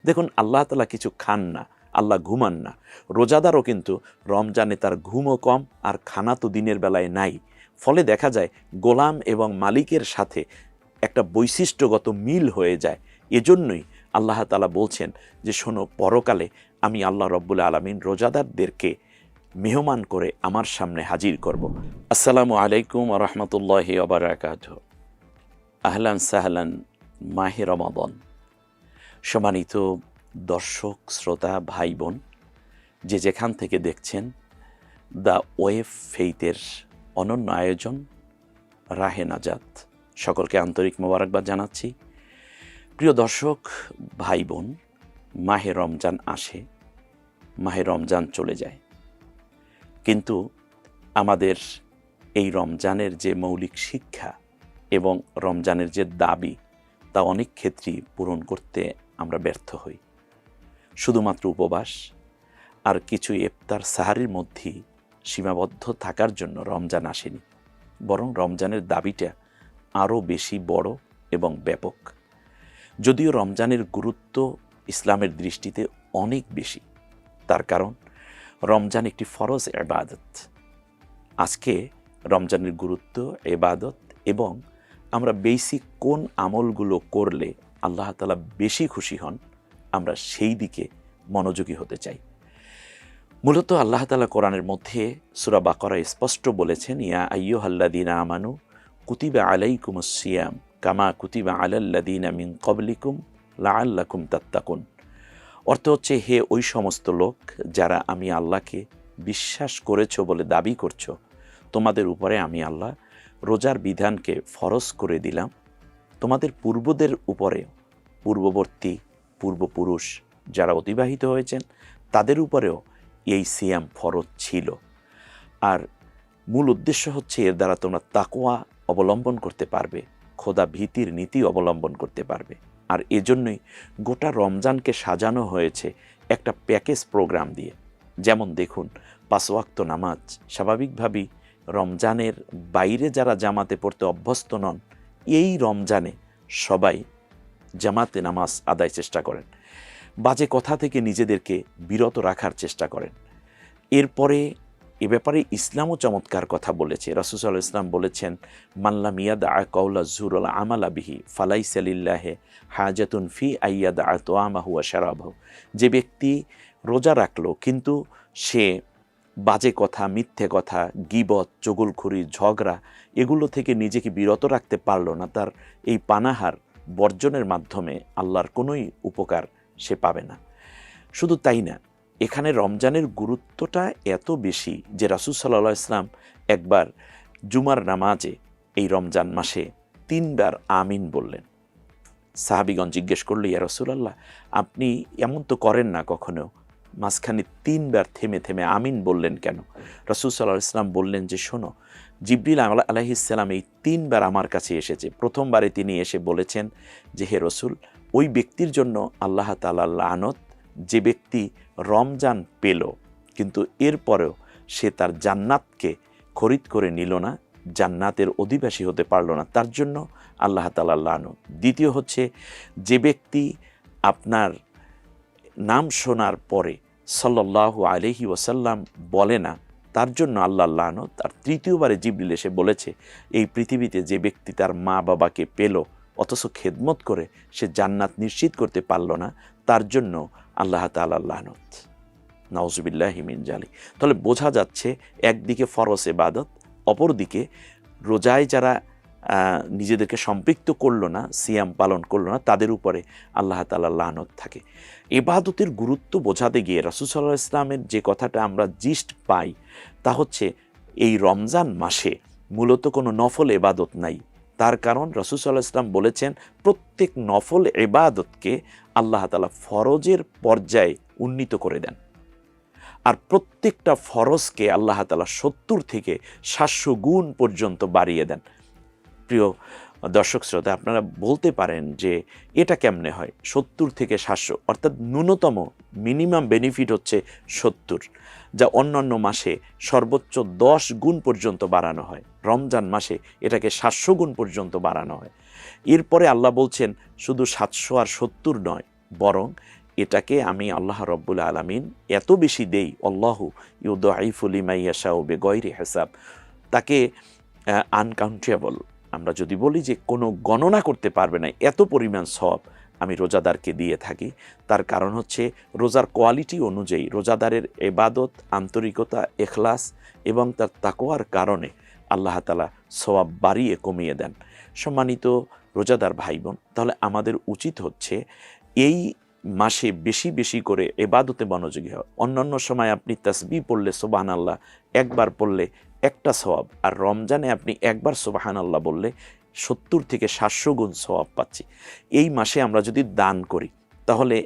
দেখুন, আল্লাহ তাআলা কিছু খান না, আল্লাহ ঘুমান না। রোজাদারও কিন্তু রমজানে তার ঘুমও কম, আর খানা তো দিনের বেলায় নাই। ফলে দেখা যায় গোলাম এবং মালিকের সাথে একটা বৈশিষ্ট্যগত মিল হয়ে যায়। এজন্যই আল্লাহ তাআলা বলছেন যে শোনো, পরকালে আমি আল্লাহ রব্বুল আলামিন রোজাদারদেরকে মেহমান করে আমার সামনে হাজির করব। আসসালামু আলাইকুম ওয়া রাহমাতুল্লাহি ওয়া বারাকাতুহু। আহলান সাহলান, মাহে রমাদান। সম্মানিত দর্শক, শ্রোতা, ভাই বোন, যে যেখান থেকে দেখছেন দ্য ওয়েভ ফেইথের অনন্য আয়োজন রাহে নাজাত, সকলকে আন্তরিক মোবারকবাদ জানাচ্ছি। প্রিয় দর্শক, ভাই বোন, মাহে রমজান আসে, মাহে রমজান চলে যায়, কিন্তু আমাদের এই রমজানের যে মৌলিক শিক্ষা এবং রমজানের যে দাবি, তা অনেক ক্ষেত্রেই পূরণ করতে আমরা ব্যর্থ হই। শুধুমাত্র উপবাস আর কিছু ইফতার সাহারির মধ্যেই সীমাবদ্ধ থাকার জন্য রমজান আসেনি, বরং রমজানের দাবিটা আরও বেশি বড় এবং ব্যাপক। যদিও রমজানের গুরুত্ব ইসলামের দৃষ্টিতে অনেক বেশি, তার কারণ রমজান একটি ফরজ ইবাদত। আজকে রমজানের গুরুত্ব, ইবাদত এবং আমরা বেসিক কোন আমলগুলো করলে আল্লাহ তাআলা বেশি খুশি হন, আমরা সেই দিকে মনোযোগী হতে চাই। মূলত আল্লাহ তাআলা কোরআনের মধ্যে সূরা বাকারায় স্পষ্ট বলেছেন, ইয়া আইয়ুহাল্লাযীনা আমানু কুতিবা আলাইকুমুস সিয়াম কামা কুতিবা আলাল্লাযীনা মিন ক্বাবলিকুম লাআল্লাকুম তাত্তাকুন। অর্থ হচ্ছে, হে ওই সমস্ত লোক যারা আমি আল্লাহকে বিশ্বাস করেছো বলে দাবি করছো, তোমাদের উপরে আমি আল্লাহ রোজার বিধানকে ফরজ করে দিলাম, তোমাদের পূর্বদের উপরে, পূর্ববর্তী পূর্বপুরুষ যারা অতিবাহিত হয়েছেন তাদের উপরেও এই সিয়াম ফরজ ছিল। আর মূল উদ্দেশ্য হচ্ছে, এর দ্বারা তোমরা তাকওয়া অবলম্বন করতে পারবে, খোদা ভীতির নীতি অবলম্বন করতে পারবে। আর এজন্যই গোটা রমজানকে সাজানো হয়েছে একটা প্যাকেজ প্রোগ্রাম দিয়ে। যেমন দেখুন, 5 ওয়াক্ত নামাজ স্বাভাবিকভাবেই রমজানের বাইরে যারা জামাতে পড়তে অভ্যস্ত নন, এই রমজানে সবাই জামাতে নামাজ আদায় চেষ্টা করেন, বাজে কথা থেকে নিজেদেরকে বিরত রাখার চেষ্টা করেন। এরপরে এ ব্যাপারে ইসলামও চমৎকার কথা বলেছে। রাসূল সাল্লাল্লাহু আলাইহি ওয়াসাল্লাম বলেছেন, মাল্লাম ইয়াদা কাওলা যুর ওয়াল আমালা বিহি ফালাইসা লিল্লাহি হাজাতুন ফি আইয়াদা তাআমাহু ওয়া শারাবাহু। যে ব্যক্তি রোজা রাখলো কিন্তু সে বাজে কথা, মিথ্যে কথা, গীবত, চুগলখড়ি, ঝগড়া এগুলো থেকে নিজেকে বিরত রাখতে পারলো না, তার এই পানাহার বর্জনের মাধ্যমে আল্লাহর কোনোই উপকার সে পাবে না। শুধু তাই না, এখানে রমজানের গুরুত্বটা এত বেশি যে রাসূল সাল্লাল্লাহু আলাইহি ওয়াসাল্লাম একবার জুমার নামাজে এই রমজান মাসে 3 বার আমিন বললেন। সাহাবীগণ জিজ্ঞেস করল, ইয়া রাসূলুল্লাহ, আপনি এমন তো করেন না কখনো, মাঝখানে 3 বার থেমে থেমে আমিন বললেন কেন? রাসূল সাল্লাল্লাহু আলাইহি ওয়াসাল্লাম বললেন যে শোনো, জিবরিল আলাইহিস সালাম এই 3 বার আমার কাছে এসেছে। প্রথমবারে তিনি এসে বলেছেন যে হে রাসূল, ওই ব্যক্তির জন্য আল্লাহ তাআলার লানত যে ব্যক্তি রমজান পেল কিন্তু এরপরেও সে তার জান্নাতকে খরিদ করে নিল না, জান্নাতের অধিবাসী হতে পারল না, তার জন্য আল্লাহ তাআলার লানত। দ্বিতীয় হচ্ছে, যে ব্যক্তি আপনার নাম শোনার পরে সাল্লাল্লাহু আলাইহি ওয়াসাল্লাম বলে না, তার জন্য আল্লাহর লানত। আর তৃতীয়বারে জিবরিল এসে বলেছে, এই পৃথিবীতে যে ব্যক্তি তার মা বাবাকে পেল অথচ খেদমত করে সে জান্নাত নিশ্চিত করতে পারল না, তার জন্য আল্লাহ তাআলার লানত। নাউজুবিল্লাহি মিন জালিক। তাহলে বোঝা যাচ্ছে, একদিকে ফরজ ইবাদত, অপরদিকে রোজায় যারা নিজেদেরকে সম্পৃক্ত করলো না, সিয়াম পালন করলো না, তাদের উপরে আল্লাহ তাআলার লানত থাকে। ইবাদতের গুরুত্ব বোঝাতে গিয়ে রাসূল সাল্লাল্লাহু আলাইহি ওয়াসাল্লামের যে কথাটা আমরা জিস্ট পাই তা হচ্ছে, এই রমজান মাসে মূলত কোনো নফল ইবাদত নাই। তার কারণ রাসূল সাল্লাল্লাহু আলাইহি ওয়াসাল্লাম বলেছেন, প্রত্যেক নফল ইবাদতকে আল্লাহ তাআলা ফরজের পর্যায়ে উন্নীত করে দেন, আর প্রত্যেকটা ফরজকে আল্লাহ তাআলা 70 থেকে 700 গুণ পর্যন্ত বাড়িয়ে দেন। প্রিয় দর্শক শ্রোতা, আপনারা বলতে পারেন যে এটা কেমনে হয় 70 থেকে 700, অর্থাৎ ন্যূনতম মিনিমাম বেনিফিট হচ্ছে 70, যা অন্যান্য মাসে সর্বোচ্চ 10 গুণ পর্যন্ত বাড়ানো হয়, রমজান মাসে এটাকে 700 গুণ পর্যন্ত বাড়ানো হয়। এরপরে আল্লাহ বলছেন শুধু 700 আর 70 নয়, বরং এটাকে আমি আল্লাহ রব্বুল আলামিন এত বেশি দেই, আল্লাহু ইউদাইফু লিমান ইয়াশাউ বিগয়রি হিসাব, তাকে আনকাউন্টেবল, আমরা যদি বলি যে কোনো গণনা করতে পারবে না এত পরিমাণ সওয়াব আমি রোজাদারকে দিয়ে থাকি। তার কারণ হচ্ছে রোজার কোয়ালিটি অনুযায়ী রোজাদারের ইবাদত, আন্তরিকতা, ইখলাস এবং তার তাকওয়ার কারণে আল্লাহ তাআলা সওয়াব বাড়িয়ে কমিয়ে দেন। সম্মানিত রোজাদার ভাই বোন, তাহলে আমাদের উচিত হচ্ছে এই মাসে বেশি বেশি করে ইবাদতে মনোযোগী হওয়া। অন্যান্য সময় আপনি তাসবিহ পড়লে সুবহানাল্লাহ একবার পড়লে একটা সওয়াব, আর রমজানে আপনি একবার সুবহানাল্লাহ বললে 70 থেকে 700 গুণ সওয়াব পাচ্ছি। এই মাসে আমরা যদি দান করি তাহলে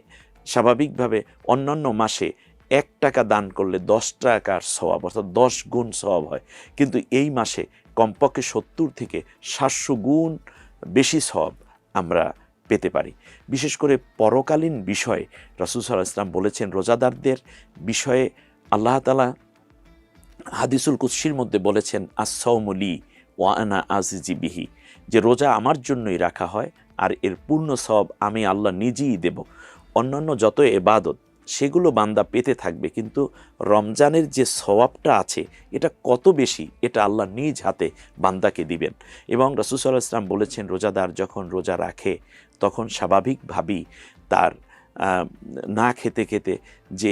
স্বাভাবিকভাবে অন্যান্য মাসে 1 টাকা দান করলে 10 টাকার সওয়াব, অর্থাৎ 10 গুণ সওয়াব হয়, কিন্তু এই মাসে কমপক্ষে 70 থেকে 700 গুণ বেশি সওয়াব আমরা পেতে পারি। বিশেষ করে পরকালীন বিষয়ে রাসূল সাল্লাল্লাহু আলাইহি ওয়াসাল্লাম বলেছেন, রোজাদারদের বিষয়ে আল্লাহ তাআলা হাদিসুল কুদসির মধ্যে বলেছেন, আস-সাওমু লি ওয়া আনা আজিজি বিহি, যে রোজা আমার জন্যই রাখা হয় আর এর পূর্ণ সওয়াব আমি আল্লাহ নিজেই দেব। অন্যান্য যত ইবাদত সেগুলো বান্দা পেতে থাকবে, কিন্তু রমজানের যে সওয়াবটা আছে এটা কত বেশি, এটা আল্লাহ নিজ হাতে বান্দাকে দিবেন। এবং রাসূল সাল্লাল্লাহু আলাইহি ওয়াসাল্লাম বলেছেন, রোজাদার যখন রোজা রাখে তখন স্বাভাবিকভাবেই তার না খেতে খেতে যে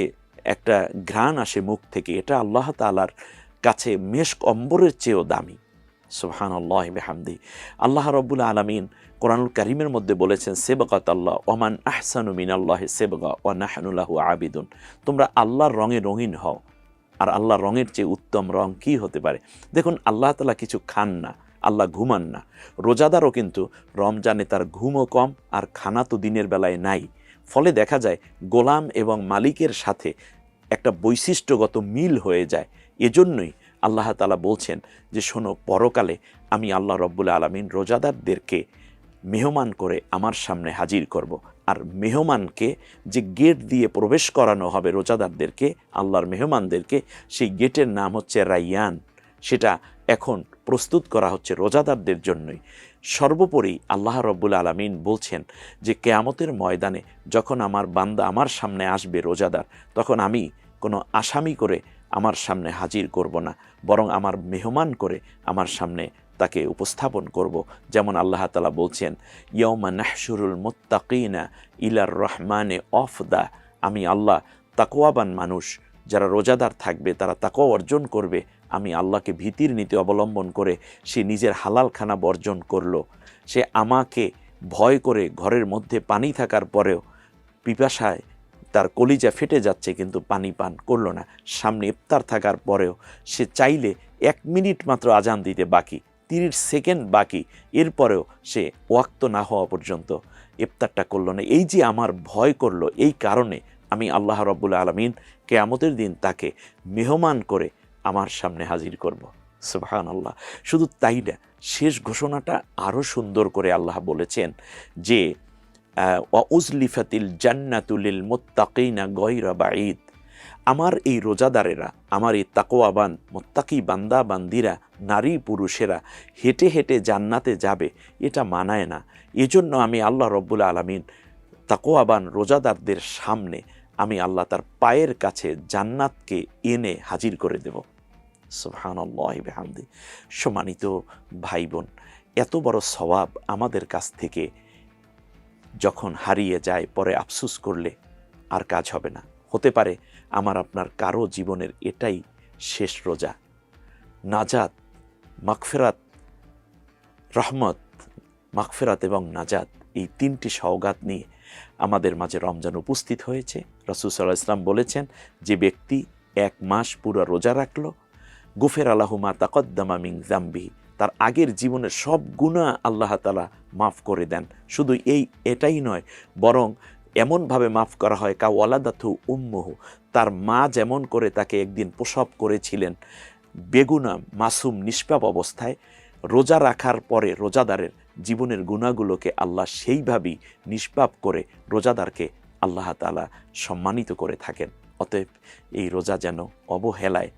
একটা ঘ্রাণ আসে মুখ থেকে, এটা আল্লাহ তাআলার কাছে মেশক অম্বরের চেয়েও দামি। সুবহানাল্লাহি বিহামদি। আল্লাহ রাব্বুল আলামিন কোরআনুল কারীমের মধ্যে বলেছেন, সিবগাতাল্লাহ ওমান আহসানু মিনাল্লাহি সিবগা ওয়া নাহনু লাহু আবিদুন, তোমরা আল্লাহর রঙে রঙিন হও, আর আল্লাহর রঙের চেয়ে উত্তম রং কি হতে পারে। দেখুন, আল্লাহ তাআলা কিছু খান না, আল্লাহ ঘুমান না। রোজাদারও কিন্তু রমজানে তার ঘুমও কম আর খানা তো দিনের বেলায় নাই। ফলে দেখা যায় গোলাম এবং মালিকের সাথে একটা বৈশিষ্ট্যগত মিল হয়ে যায়। এজন্যই আল্লাহ তাআলা বলছেন যে শোনো, পরকালে আমি আল্লাহ রব্বুল আলামিন রোজাদারদেরকে মেহমান করে আমার সামনে হাজির করব। আর মেহমানকে যে গেট দিয়ে প্রবেশ করানো হবে রোজাদারদেরকে, আল্লাহর মেহমানদেরকে, সেই গেটের নাম হচ্ছে রাইয়ান। সেটা এখন প্রস্তুত করা হচ্ছে রোজাদারদের জন্যই। সর্বোপরি আল্লাহ রব্বুল আলামিন বলছেন যে কিয়ামতের ময়দানে যখন আমার বান্দা আমার সামনে আসবে রোজাদার, তখন আমি কোনো আসামি করে আমার সামনে হাজির করব না, বরং আমার মেহমান করে আমার সামনে তাকে উপস্থাপন করব। যেমন আল্লাহ তাআলা বলছেন, ইয়াউমা নাহশুরুল মুত্তাকিনা ইলার রহমানে ওফদা, আমি আল্লাহ তাকওয়াবান মানুষ যারা রোজাদার থাকবে, তারা তাকওয়া অর্জন করবে, আমি আল্লাহকে ভীতির নীতি অবলম্বন করে সে নিজের হালাল খানা বর্জন করলো, সে আমাকে ভয় করে ঘরের মধ্যে পানি থাকার পরেও পিপাসায় তার কলিজা ফেটে যাচ্ছে কিন্তু পানি পান করলো না, সামনে ইফতার থাকার পরেও সে চাইলে 1 মিনিট মাত্র আজান দিতে বাকি, 30 সেকেন্ড বাকি, এরপরেও সে ওয়াক্ত না হওয়া পর্যন্ত ইফতারটা করলো না। এই যে আমার ভয় করলো, এই কারণে আমি আল্লাহ রাব্বুল আলামিন কিয়ামতের দিন তাকে মেহমান করে আমার সামনে হাজির করব। সুবহানাল্লাহ। শুধু তাই না, শেষ ঘোষণাটা আরও সুন্দর করে আল্লাহ বলেছেন যে ওয়া উজলিফাতিল জান্নাতু লিল মুত্তাকিনা গায়রা বাঈদ, আমার এই রোজাদারেরা, আমার এই তাকওয়াবান মুত্তাকি বান্দা বান্দিরা, নারী পুরুষেরা হেঁটে হেঁটে জান্নাতে যাবে, এটা মানায় না। এজন্য আমি আল্লাহ রব্বুল আলামিন তাকওয়াবান রোজাদারদের সামনে আমি আল্লাহ তার পায়ের কাছে জান্নাতকে এনে হাজির করে দেব। সুবহানাল্লাহি বিহামদি। সম্মানিত ভাই বোন, এত বড় সওয়াব আমাদের কাছ থেকে যখন হারিয়ে যায়, পরে আফসোস করলে আর কাজ হবে না। হতে পারে আমার আপনার কারো জীবনের এটাই শেষ রোজা। নাজাত, মাগফিরাত, রহমত, মাগফিরাত এবং নাজাত, এই 3টি সওগাত নিয়ে আমাদের মাঝে রমজান উপস্থিত হয়েছে। রাসূল সাল্লাল্লাহু আলাইহি ওয়াসাল্লাম বলেছেন, যে ব্যক্তি 1 মাস পুরো রোজা রাখলো, গুফিরা লাহু মা তাকদ্দামা মিন যামবিহি, তার আগের জীবনের সব গুনাহ আল্লাহ তাআলা মাফ করে দেন। শুধু এটাই নয়, বরং এমনভাবে মাফ করা হয় কা ওয়ালাদাতু উম্মুহু, তার মা যেমন করে তাকে একদিন প্রসব করেছিলেন বেগুনা মাসুম নিষ্পাপ অবস্থায়, রোজা রাখার পরে রোজাদারের জীবনের গুনাহগুলোকে আল্লাহ সেইভাবেই নিষ্পাপ করে রোজাদারকে আল্লাহ তাআলা সম্মানিত করে থাকেন। অতএব এই রোজা যেন অবহেলায়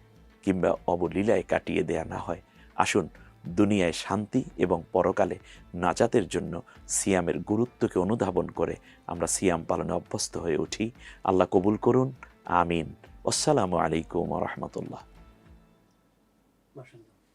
কিংবা অবলীলায় কাটিয়ে দেয়া না হয়। আসুন দুনিয়ায় শান্তি এবং পরকালে নাজাতের জন্য সিয়ামের গুরুত্বকে অনুধাবন করে আমরা সিয়াম পালনে অভ্যস্ত হয়ে উঠি। আল্লাহ কবুল করুন, আমিন। আসসালামু আলাইকুম ওয়া রাহমাতুল্লাহ।